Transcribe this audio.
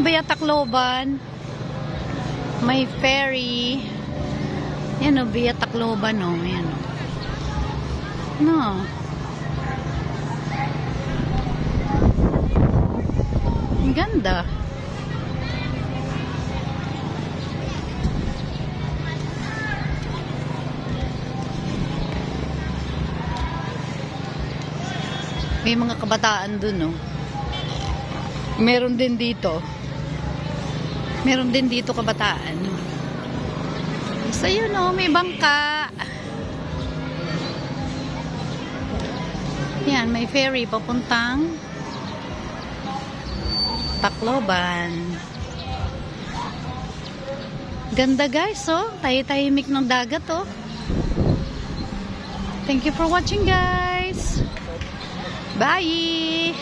Baya Tacloban. May ferry. Yan o, Baya Tacloban o. Yan o. No. Ang ganda. May mga kabataan dun, no? Meron din dito. Meron din dito kabataan. So, yun, no? May bangka. Yan, may ferry papuntang Tacloban. Ganda, guys, oh. Tahimik ng dagat, oh. Thank you for watching, guys. Bye!